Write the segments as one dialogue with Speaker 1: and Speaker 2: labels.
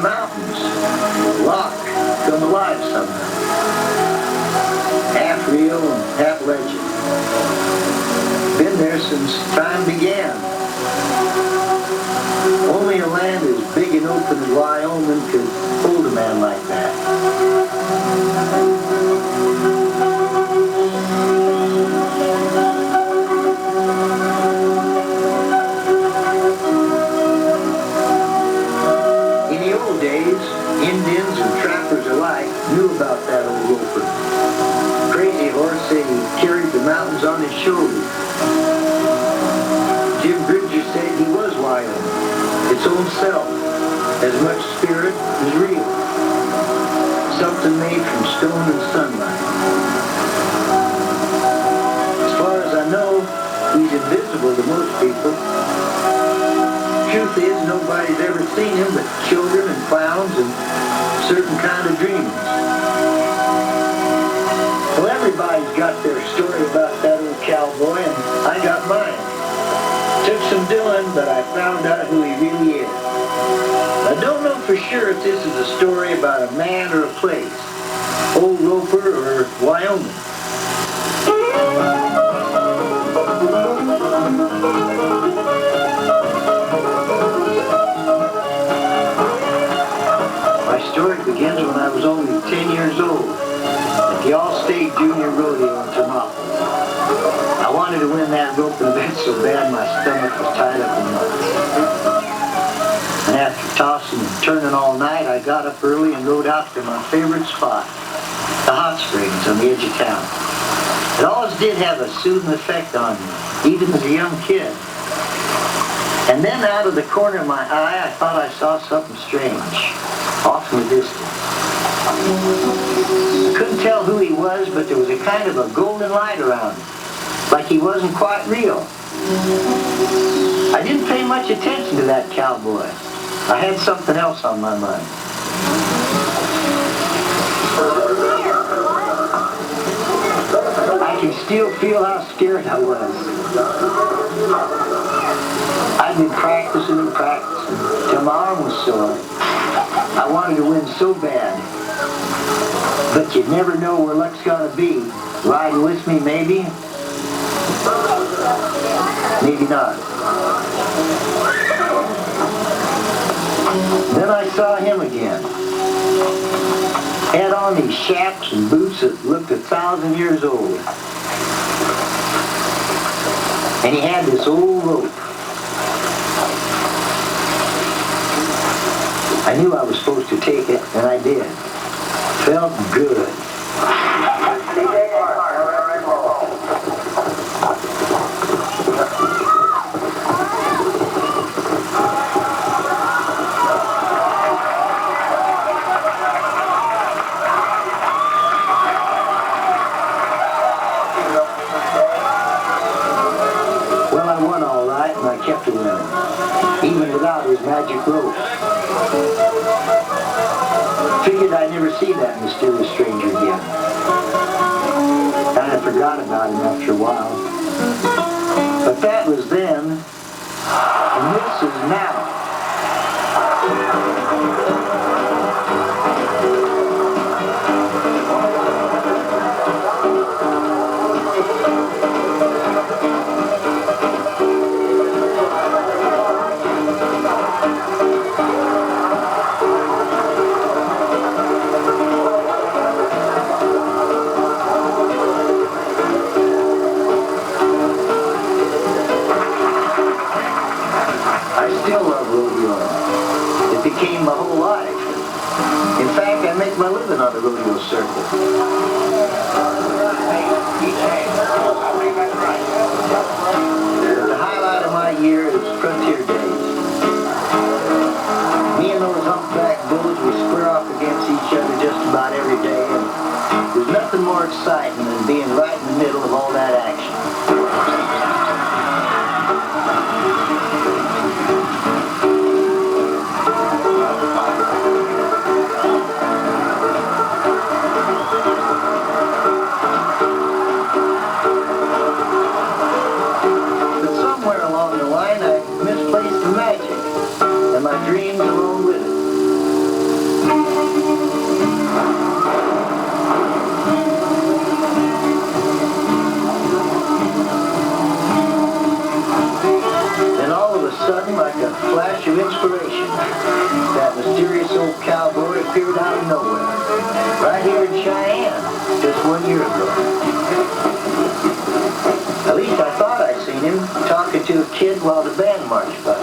Speaker 1: mountains. Rock come alive somehow. Half real and half legend. Been there since time began. Only a land as big and open as Wyoming could hold a man like that. In the old days, Indians and trappers alike knew about that old roper. Crazy Horse said he carried the mountains on his shoulders. Jim Bridger said he was Wyoming, its own self, as much spirit as real. Something made from stone and sunlight. As far as I know, he's invisible to most people. Truth is, nobody's ever seen him but children and clowns and certain kind of dreamers. Well, everybody's got their story about that old cowboy, and I got mine. Took some doing, but I found out who he really is. I don't know for sure if this is a story about a man or a place, Old Roper or Wyoming. My story begins when I was only 10 years old at the All-State Junior Rodeo in Tamaulipas. I wanted to win that roping event so bad my stomach was tied up in knots. And after tossing and turning all night, I got up early and rode out to my favorite spot, the hot springs on the edge of town. It always did have a soothing effect on me, even as a young kid. And then out of the corner of my eye, I thought I saw something strange, off in the distance. I couldn't tell who he was, but there was a kind of a golden light around him, like he wasn't quite real. I didn't pay much attention to that cowboy. I had something else on my mind. I can still feel how scared I was. I'd been practicing and practicing till my arm was sore. I wanted to win so bad. But you never know where luck's gonna be. Riding with me, maybe? Maybe not. Then I saw him again. Had on these chaps and boots that looked 1,000 years old. And he had this old rope. I knew I was supposed to take it, and I did. Felt good. Well, I won all right, and I kept a winning, even without his magic rope. Figured I'd never see that mysterious stranger again. And I forgot about him after a while. But that was then, and this is now. It became my whole life. In fact, I make my living on the rodeo circuit. The highlight of my year is Frontier Days. Me and those humpback bulls, we square off against each other just about every day, and there's nothing more exciting than being right in the middle of all that action. My dreams along with it. old cowboy appeared out of nowhere, right here in Cheyenne, just 1 year ago. At least I thought I seen him talking to a kid while the band marched by.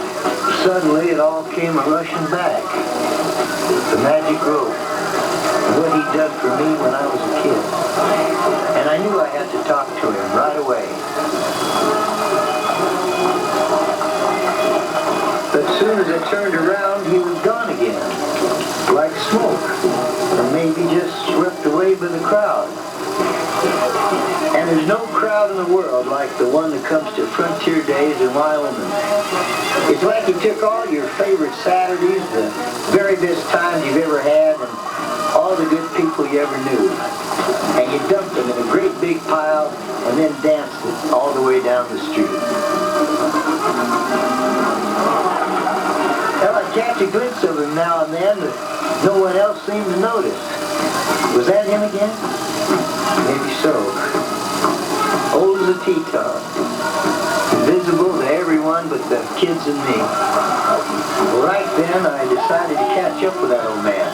Speaker 1: Suddenly it all came rushing back. The magic rope, and what he done for me when I was a kid. And I knew I had to talk to him right away. But as soon as I turned around, he was gone again, like smoke, or maybe just swept away by the crowd. And there's no crowd in the world like the one that comes to Frontier Days in Wyoming. It's like you took all your favorite Saturdays, the very best times you've ever had, and all the good people you ever knew, and you dumped them in a great big pile and then danced it all the way down the street. Well, I catch a glimpse of him now and then, but no one else seemed to notice. Was that him again? Maybe so. Old as a Teton. Invisible to everyone but the kids and me. Well, right then, I decided to catch up with that old man.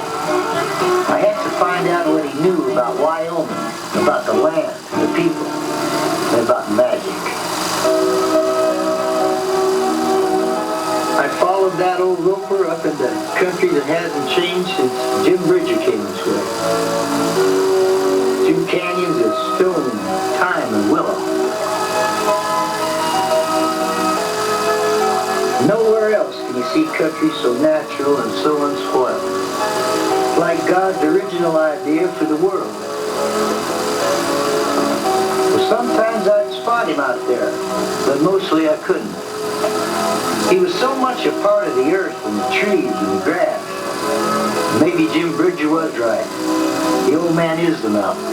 Speaker 1: I had to find out what he knew about Wyoming, about the land, the people, and about magic. I followed that old roper up into country that hasn't changed since Jim Bridger came this way. Through canyons of stone and thyme and willow. Nowhere else can you see country so natural and so unspoiled. Like God's original idea for the world. Well, sometimes I'd spot him out there, but mostly I couldn't. He was so much a part of the earth and the trees and the grass. Maybe Jim Bridger was right. The old man is the mountain.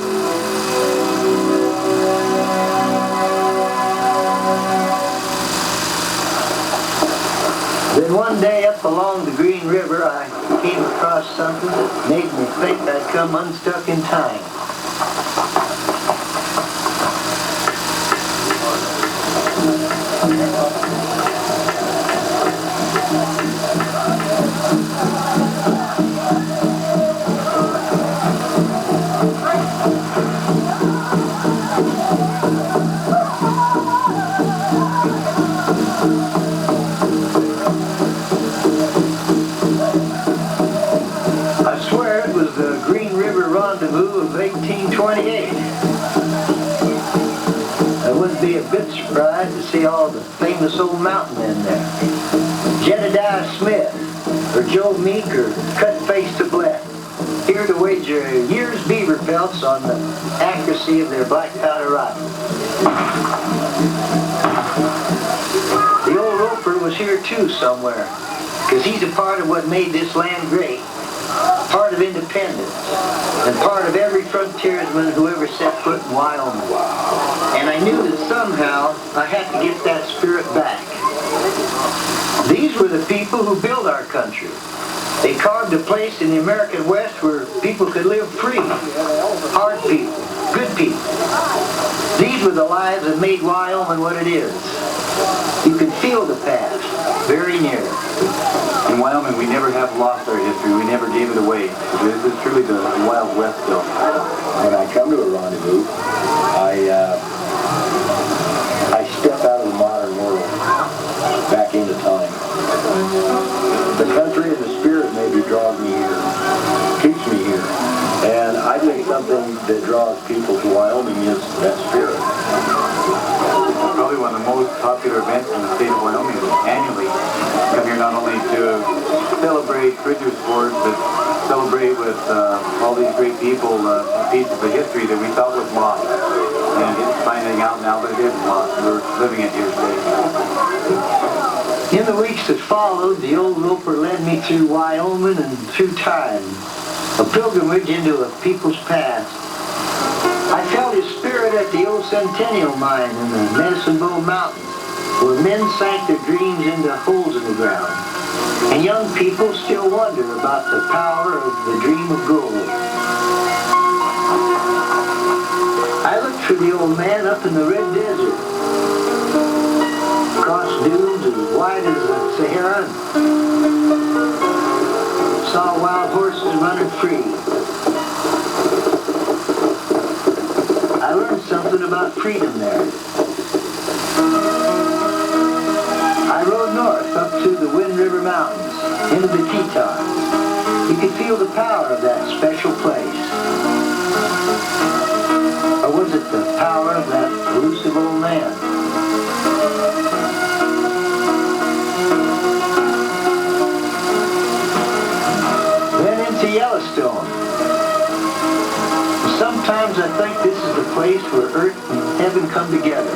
Speaker 1: Then one day up along the Green River, I came across something that made me think I'd come unstuck in time. Of 1828. I wouldn't be a bit surprised to see all the famous old mountain men there. Jedediah Smith, or Joe Meek, or Cut-Face to Black, here to wager a year's beaver pelts on the accuracy of their black powder rifles. The old roper was here too somewhere, because he's a part of what made this land great. Part of independence, and part of every frontiersman who ever set foot in Wyoming. And I knew that somehow I had to get that spirit back. These were the people who built our country. They carved a place in the American West where people could live free. Hard people, good people. These were the lives that made Wyoming what it is. You can feel the past very near.
Speaker 2: In Wyoming, we never have lost our history. We never gave it away. This is truly the Wild West still.
Speaker 3: When I come to a rendezvous, I step out of the modern world, back into time. The country and the spirit maybe draws me here, keeps me here. And I think something that draws people to Wyoming is that spirit.
Speaker 2: Probably one of the most popular events in the state of Wyoming annually. Come here not only to celebrate Bridger sports, but celebrate with all these great people a piece of the history that we thought was lost. And it's finding out now that it isn't lost. We're living it here today.
Speaker 1: In the weeks that followed, the old roper led me through Wyoming and through time, a pilgrimage into a people's past. I felt his spirit at the old Centennial Mine in the Medicine Bow Mountains, where men sank their dreams into holes in the ground, and young people still wonder about the power of the dream of gold. I looked for the old man up in the Red Desert, across dunes as wide as the Sahara, saw wild horses running free. I learned something about freedom there. I rode north up to the Wind River Mountains, into the Tetons. You could feel the power of that special place. Or was it the power of that elusive old man? Then into Yellowstone. Sometimes I think this is the place where earth and heaven come together.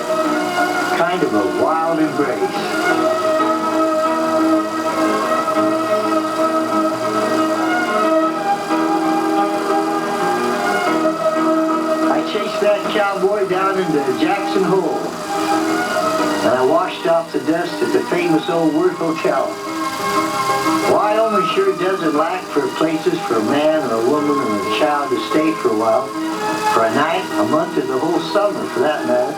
Speaker 1: Kind of a wild embrace. Chased that cowboy down into Jackson Hole, and I washed off the dust at the famous old Worth Hotel. Wyoming sure doesn't lack for places for a man or a woman or a child to stay for a while, for a night, a month, or the whole summer for that matter.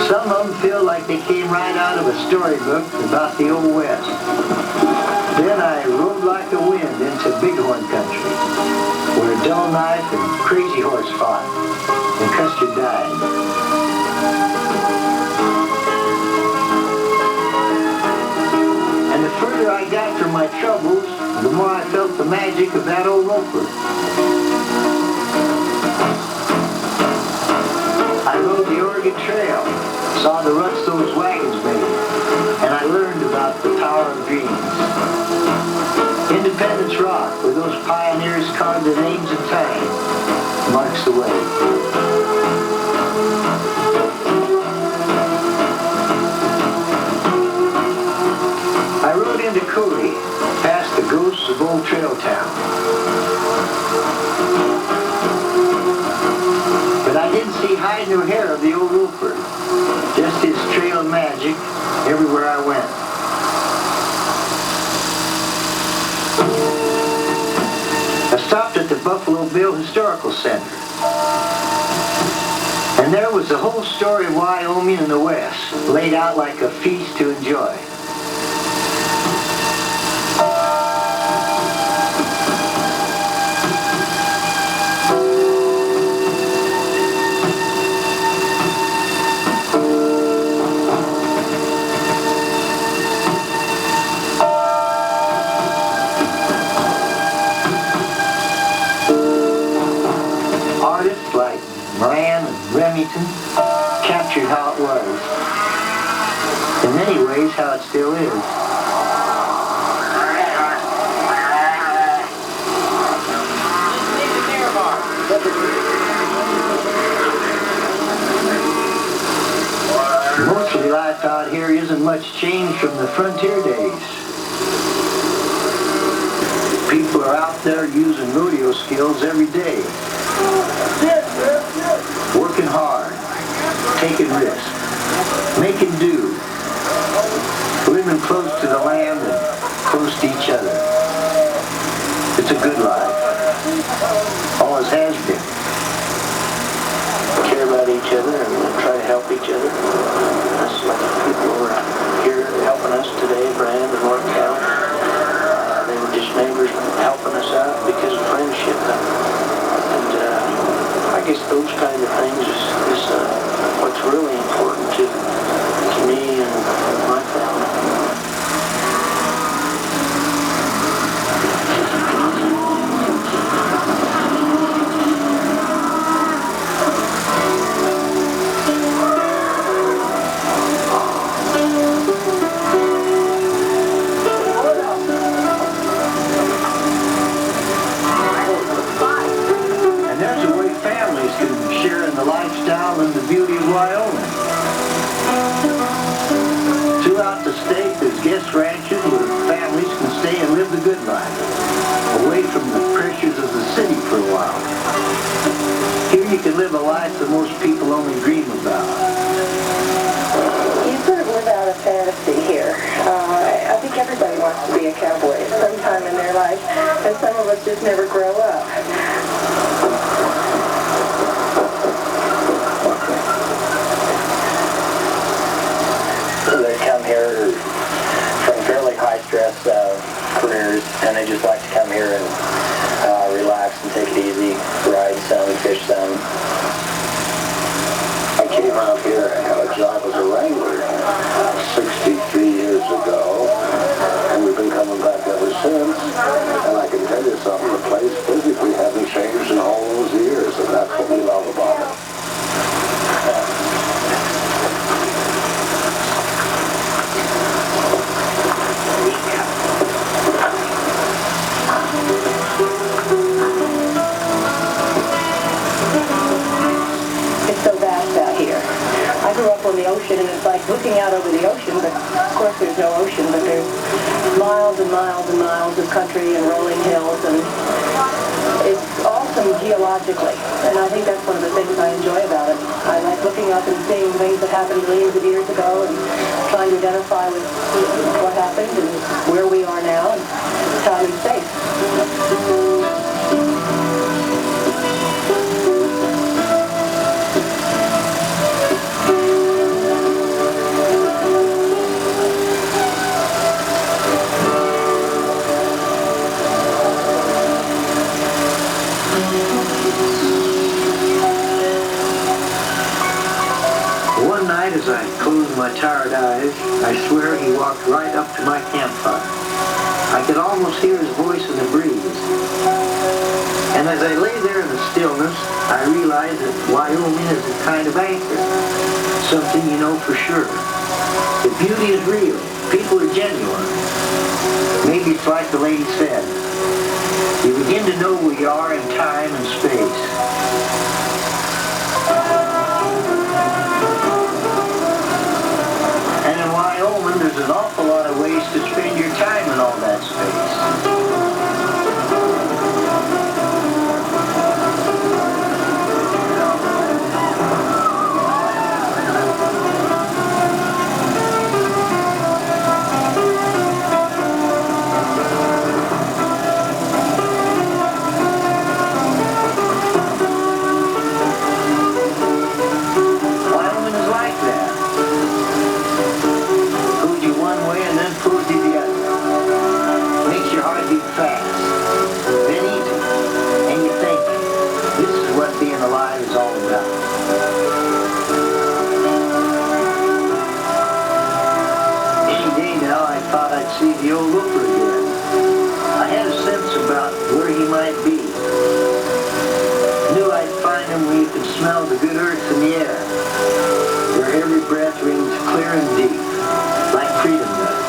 Speaker 1: Some of them feel like they came right out of a storybook about the Old West. Then I rode like the wind into Bighorn country, where Dull Knife and Crazy Horse fought, and Custer died. And the further I got from my troubles, the more I felt the magic of that old roper. I rode the Oregon Trail, saw the ruts those wagons made, and I learned about the power of dreams. Independence Rock, where those pioneers carved their names in time, marks the way. I rode into Coulee, past the ghosts of Old Trail Town. But I didn't see hide nor hair of the old roper, just his trail of magic everywhere I went. I stopped at the Buffalo Bill Historical Center, and there was the whole story of Wyoming and the West, laid out like a feast to enjoy. Captured how it was. In many ways, how it still is. Mostly life out here isn't much changed from the frontier days. People are out there using rodeo skills every day. Working hard, taking risks, making do, living close to the land and close to each other. It's a good life. Always has been. Care about each other and try to help each other. That's like the people who are here helping us today, Brand and North Cal. They were just neighbors helping us out because of friendship. I guess those kind of things is what's really important to me and my family. Lifestyle and the beauty of Wyoming. Throughout the state, there's guest ranches where families can stay and live the good life, away from the pressures of the city for a while. Here you can live a life that most people only dream about.
Speaker 4: You sort of live out a fantasy here. I think everybody wants to be a cowboy at some time in their life, and some of us just never grow up.
Speaker 3: They come here from fairly high-stress careers, and they just like to come here and relax and take it easy, ride some, fish some.
Speaker 5: I came out here and had a job as a wrangler 63 years ago, and we've been coming back ever since. And I can tell you something, the place physically hasn't changed in all those years, and that's what we love about it.
Speaker 4: It's so vast out here. I grew up on the ocean, and it's like looking out over the ocean, but of course there's no ocean, but there's miles and miles and miles of country and rolling hills, and it's awesome geologically, and I think that's one of the things I enjoy about it. I like looking up and seeing things that happened millions of years ago and trying to identify with what happened and where we are now and time and space.
Speaker 1: One night as I closed my tired eyes, I swear he walked right up to my campfire. I could almost hear his voice in the breeze. And as I lay there in the stillness, I realized that Wyoming is a kind of anchor. Something you know for sure. The beauty is real. People are genuine. Maybe it's like the lady said. You begin to know where you are in time and space. And in Wyoming, there's an awful lot of ways to spend your time in all that space. Wyoming is like that. Pulls you one way and then pulls you the other. Makes your heart beat fast. Then easy. And you think, this is what being alive is all about. Any day now I thought I'd see the old Rooper again. I had a sense about where he might be. Knew I'd find him where you could smell the good earth in the air. Where every breath rings clear and deep, like freedom does.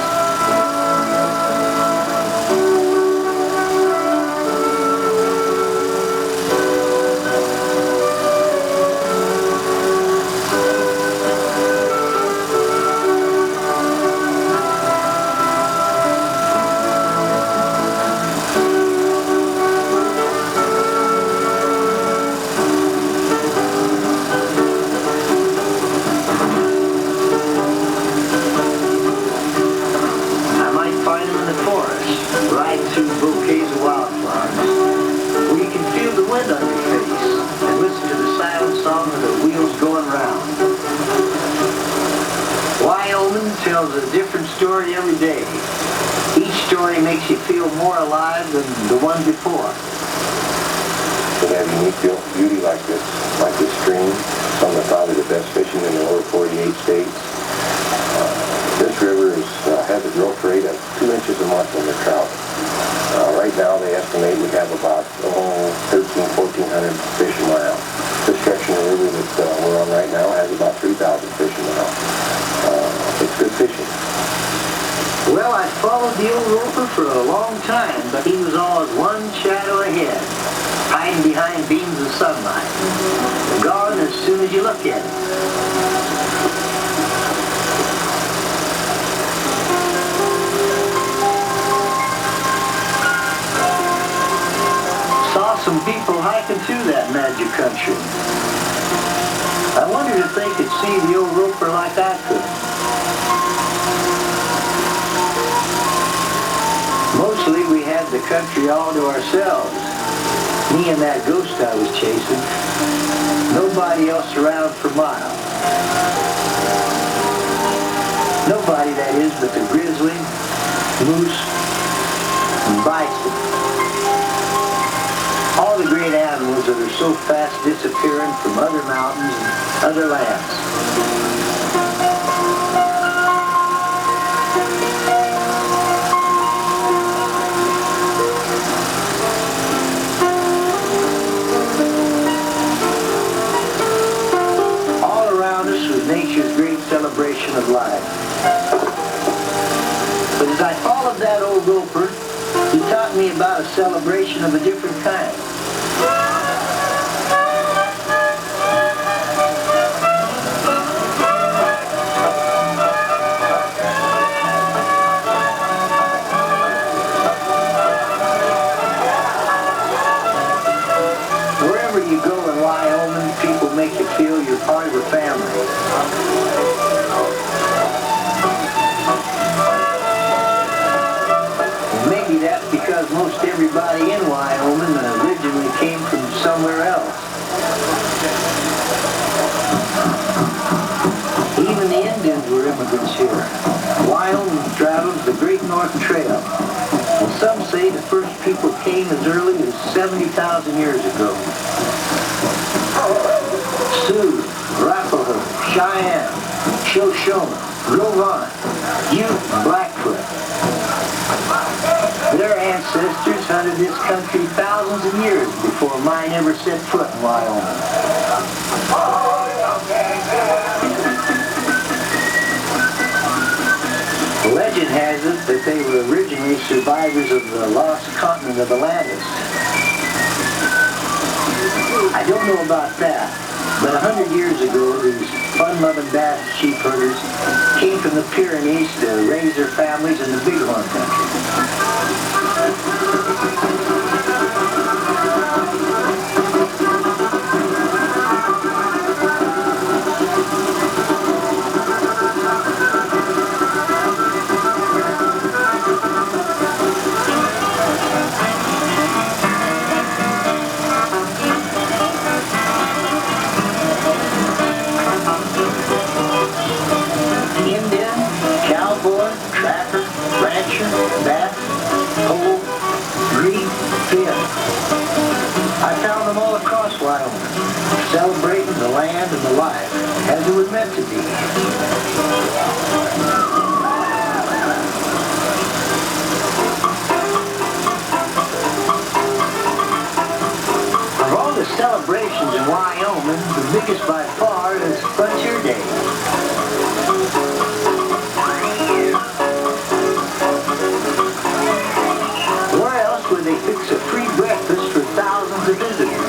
Speaker 1: I might find him in the forest, riding through bouquets of wildflowers, where you can feel the wind on your face and listen to the silent song of the wheels going round. Wyoming tells a different story every day. Each story makes you feel more alive than the one before.
Speaker 5: To have unique beauty like this stream, some of probably the best fishing in the lower 48 states. This river has a growth rate of 2 inches a month in the trout. Right now they estimate we have about 1,400 fish a mile. This section of the river that we're on right now has about 3,000 fish a mile. It's good fishing.
Speaker 1: Well, I followed the old Roper for a long time, but he was always one shadow ahead, hiding behind beams of sunlight, gone as soon as you look at him. Saw some people hiking through that magic country. I wondered if they could see the old Roper like I could. Mostly we had the country all to ourselves. Me and that ghost I was chasing. Nobody else around for miles. Nobody, that is, but the grizzly, moose, and bison. animals that are so fast disappearing from other mountains and other lands. All around us was nature's great celebration of life. But as I followed that old roper, he taught me about a celebration of a different kind. Wherever you go in Wyoming, people make you feel you're part of a family. Maybe that's because most everybody in Wyoming originally came from somewhere else. Even the Indians were immigrants here. Wyoming travels the Great North Trail. And some say the first people came as early as 70,000 years ago. Sioux, Arapaho, Cheyenne, Shoshone, Rowan, Ute, and Blackfoot. Their ancestors hunted this country thousands of years before mine ever set foot in Wyoming. Legend has it that they were originally survivors of the lost continent of Atlantis. I don't know about that, but 100 years ago, these fun-loving Basque sheep herders came from the Pyrenees to raise their families in the Bighorn country. Indian, cowboy, trapper, rancher, Basque, Pole, Greek, Finn. I found them all across Wyoming, celebrating the land and the life as it was meant to be. Of all the celebrations in Wyoming, the biggest by far is Frontier Day. Where else would they fix a free breakfast for thousands of visitors?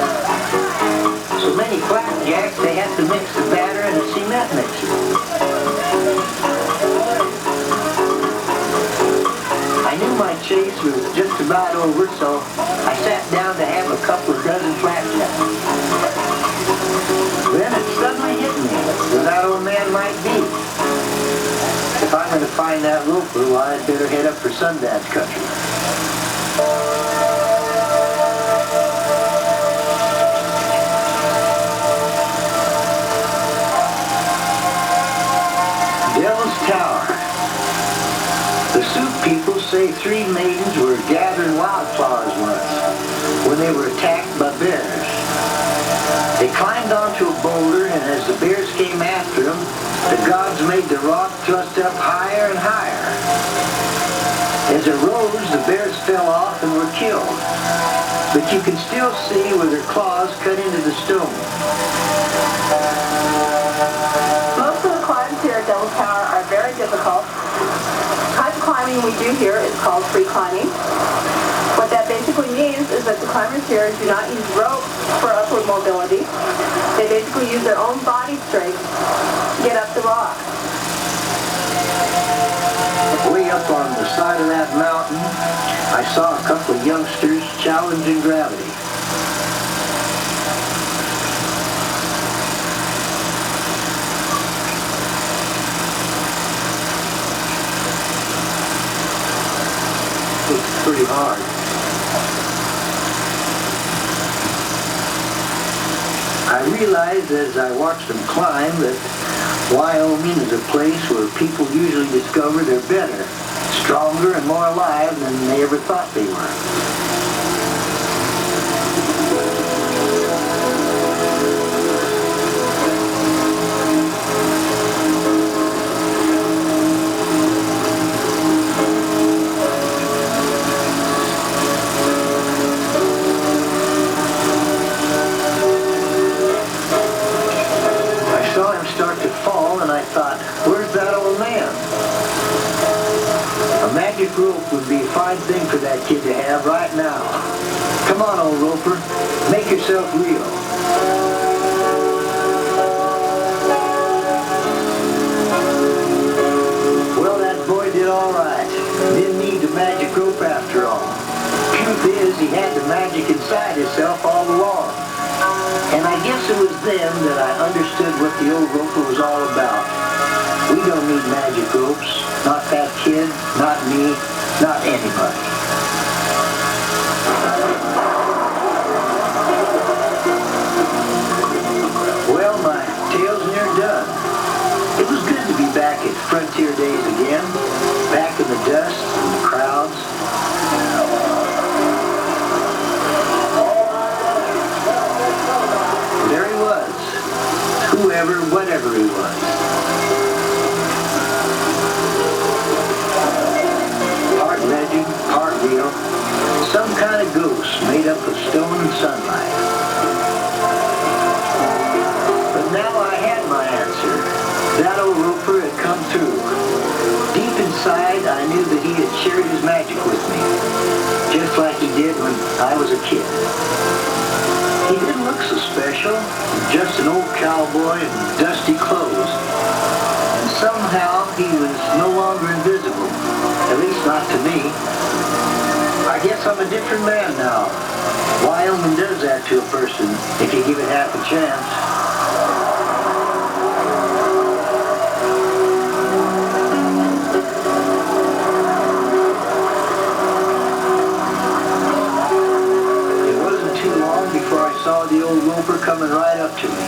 Speaker 1: So many flapjacks, they had to mix the batter in a cement mixer. I knew my chase was just about over, so I sat down to have a couple of dozen flapjacks. Then it suddenly hit me who that old man might be. If I'm going to find that roper, well, I'd better head up for Sundance country. Devil's Tower. The Sioux people say 3 maidens were gathering wildflowers once when they were attacked by bears. They climbed onto a boulder, and as the bears came after them, the gods made the rock thrust up higher and higher. As it rose, the bears fell off and were killed. But you can still see where their claws cut into the stone.
Speaker 4: Most of the climbs here at Devil's Tower are very difficult. The kind of climbing we do here is called free climbing. What that basically means is that the climbers here do not use rope for upward mobility. They basically use their own body strength to get up the rock.
Speaker 1: Way up on the side of that mountain, I saw a couple of youngsters challenging gravity. It's pretty hard. I realized as I watched them climb that Wyoming is a place where people usually discover they're better, stronger, and more alive than they ever thought they were. Come on, old roper. Make yourself real. Well, that boy did all right. Didn't need the magic rope after all. Truth is, he had the magic inside himself all along. And I guess it was then that I understood what the old roper was all about. We don't need magic ropes. Not that kid, not me, not anybody. Well, my tale's near done. It was good to be back at Frontier Days again, back in the dust and the crowds. There he was, whoever, whatever he was. Part legend, part real, some kind of ghost made up of stone and sunlight. But now I had my answer. That old roper had come through. Deep inside, I knew that he had shared his magic with me, just like he did when I was a kid. He didn't look so special, just an old cowboy in dusty clothes. And somehow he was no longer invisible, at least not to me. I guess I'm a different man now. Wyoming does that to a person if you give it half a chance. Before I saw the old roper coming right up to me.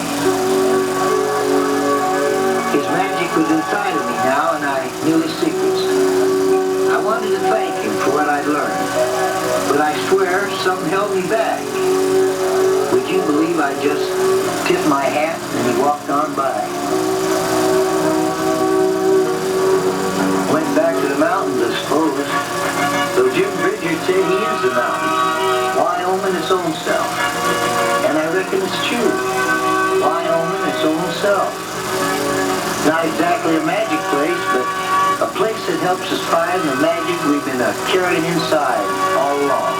Speaker 1: His magic was inside of me now, and I knew his secrets. I wanted to thank him for what I'd learned, but I swear something held me back. Would you believe I just tipped my hat and he walked on by? Went back to the mountains, I suppose. Though Jim Bridger said he is the mountain. Wyoming its own self. And I reckon it's true. Wyoming its own self. Not exactly a magic place, but a place that helps us find the magic we've been carrying inside all along.